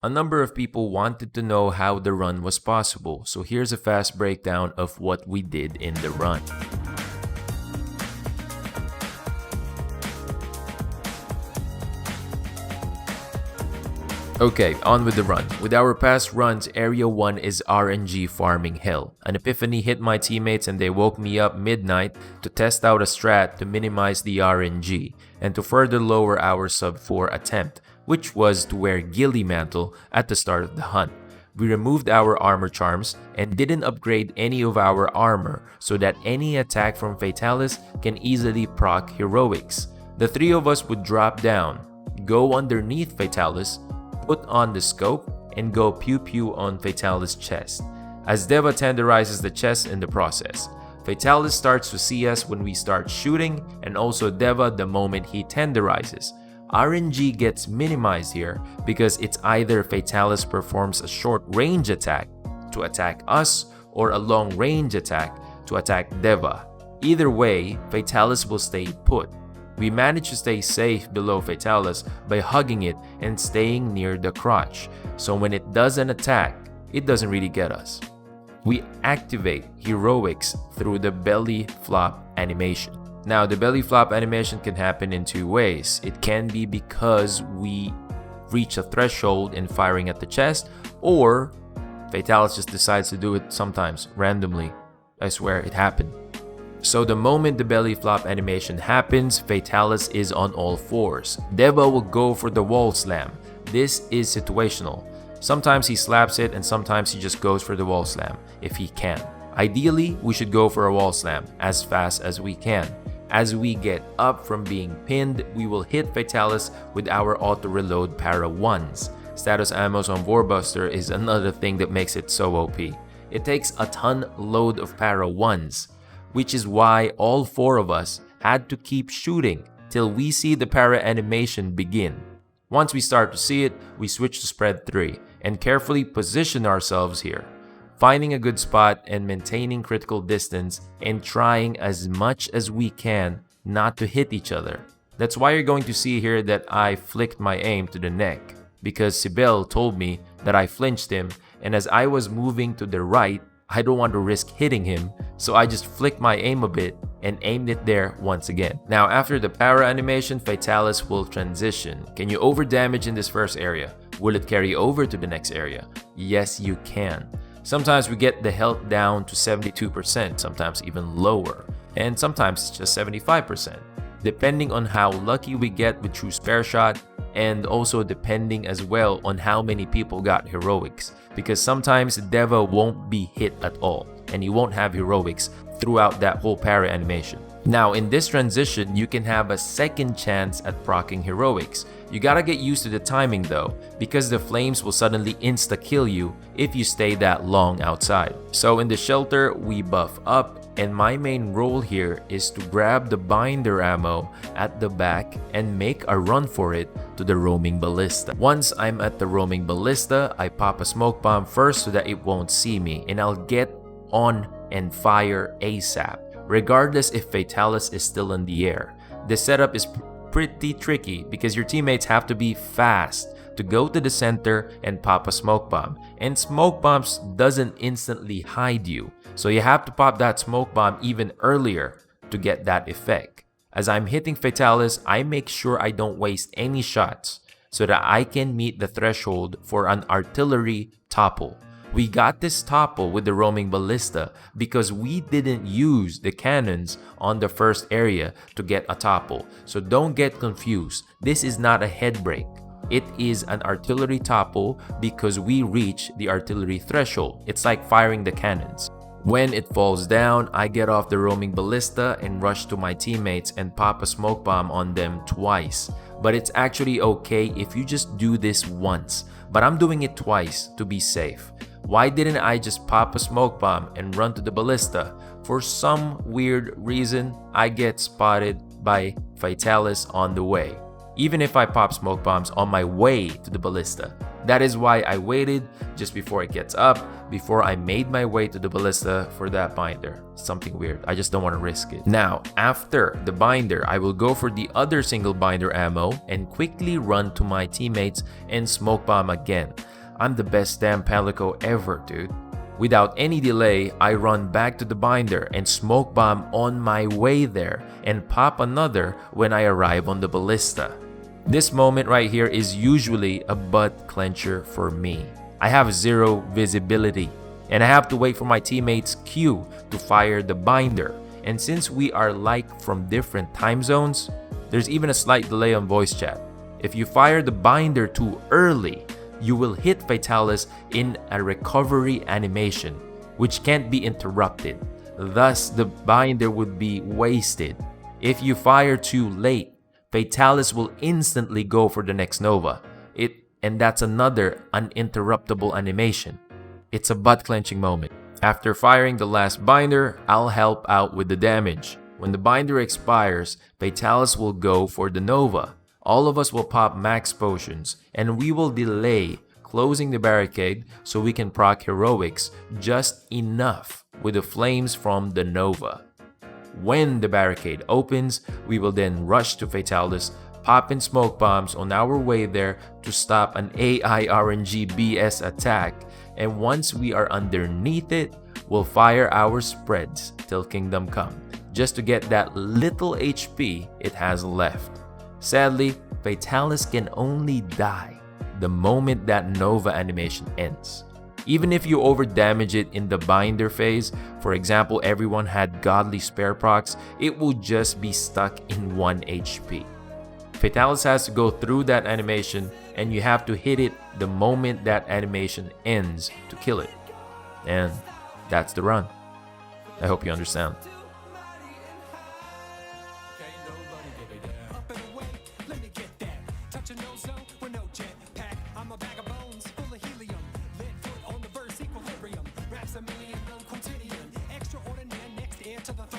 A number of people wanted to know how the run was possible, so here's a fast breakdown of what we did in the run. Okay, on with the run. With our past runs, Area 1 is RNG farming hell. An epiphany hit my teammates and they woke me up midnight to test out a strat to minimize the RNG and to further lower our sub 4 attempt, which was to wear Ghillie Mantle at the start of the hunt. We removed our armor charms and didn't upgrade any of our armor so that any attack from Fatalis can easily proc heroics. The three of us would drop down, go underneath Fatalis, put on the scope, and go pew pew on Fatalis' chest, as Deva tenderizes the chest in the process. Fatalis starts to see us when we start shooting, and also Deva the moment he tenderizes. RNG gets minimized here because it's either Fatalis performs a short range attack to attack us or a long range attack to attack Deva. Either way, Fatalis will stay put. We manage to stay safe below Fatalis by hugging it and staying near the crotch, so when it does an attack, it doesn't really get us. We activate heroics through the belly flop animation. Now, the belly flop animation can happen in two ways. It can be because we reach a threshold in firing at the chest, or Fatalis just decides to do it sometimes, randomly. I swear it happened. So the moment the belly flop animation happens, Fatalis is on all fours. Deva will go for the wall slam. This is situational. Sometimes he slaps it and sometimes he just goes for the wall slam, if he can. Ideally, we should go for a wall slam as fast as we can. As we get up from being pinned, we will hit Fatalis with our auto-reload para 1s. Status ammos on Warbuster is another thing that makes it so OP. It takes a ton load of para 1s, which is why all four of us had to keep shooting till we see the para animation begin. Once we start to see it, we switch to spread 3 and carefully position ourselves here, finding a good spot and maintaining critical distance and trying as much as we can not to hit each other. That's why you're going to see here that I flicked my aim to the neck, because Sibel told me that I flinched him, and as I was moving to the right, I don't want to risk hitting him, so I just flicked my aim a bit and aimed it there once again. Now, after the para animation, Fatalis will transition. Can you overdamage in this first area? Will it carry over to the next area? Yes, you can. Sometimes we get the health down to 72%, sometimes even lower, and sometimes it's just 75%, depending on how lucky we get with true spare shot, and also depending as well on how many people got heroics, because sometimes Deva won't be hit at all and he won't have heroics throughout that whole para animation. Now, in this transition, you can have a second chance at proccing heroics. You gotta get used to the timing though, because the flames will suddenly insta-kill you if you stay that long outside. So in the shelter, we buff up, and my main role here is to grab the binder ammo at the back and make a run for it to the roaming ballista. Once I'm at the roaming ballista, I pop a smoke bomb first so that it won't see me, and I'll get on and fire ASAP, regardless if Fatalis is still in the air. The setup is pretty tricky because your teammates have to be fast to go to the center and pop a smoke bomb, and smoke bombs doesn't instantly hide you, so you have to pop that smoke bomb even earlier to get that effect. As I'm hitting Fatalis, I make sure I don't waste any shots so that I can meet the threshold for an artillery topple. We got this topple with the roaming ballista because we didn't use the cannons on the first area to get a topple. So don't get confused. This is not a head break. It is an artillery topple because we reach the artillery threshold. It's like firing the cannons. When it falls down, I get off the roaming ballista and rush to my teammates and pop a smoke bomb on them twice. But it's actually okay if you just do this once. But I'm doing it twice to be safe. Why didn't I just pop a smoke bomb and run to the ballista? For some weird reason, I get spotted by Fatalis on the way, even if I pop smoke bombs on my way to the ballista. That is why I waited just before it gets up, before I made my way to the ballista for that binder. Something weird, I just don't want to risk it. Now, after the binder, I will go for the other single binder ammo and quickly run to my teammates and smoke bomb again. I'm the best damn Palico ever, dude. Without any delay, I run back to the binder and smoke bomb on my way there and pop another when I arrive on the ballista. This moment right here is usually a butt clencher for me. I have zero visibility and I have to wait for my teammates' cue to fire the binder. And since we are like from different time zones, there's even a slight delay on voice chat. If you fire the binder too early, you will hit Fatalis in a recovery animation, which can't be interrupted. Thus, the binder would be wasted. If you fire too late, Fatalis will instantly go for the next Nova. And that's another uninterruptible animation. It's a butt-clenching moment. After firing the last binder, I'll help out with the damage. When the binder expires, Fatalis will go for the Nova. All of us will pop max potions, and we will delay closing the barricade so we can proc heroics just enough with the flames from the Nova. When the barricade opens, we will then rush to Fatalis, pop in smoke bombs on our way there to stop an AI RNG BS attack, and once we are underneath it, we'll fire our spreads till Kingdom Come, just to get that little HP it has left. Sadly, Fatalis can only die the moment that Nova animation ends. Even if you overdamage it in the binder phase, for example everyone had godly spare procs, it will just be stuck in 1 HP. Fatalis has to go through that animation and you have to hit it the moment that animation ends to kill it. And that's the run. I hope you understand. To the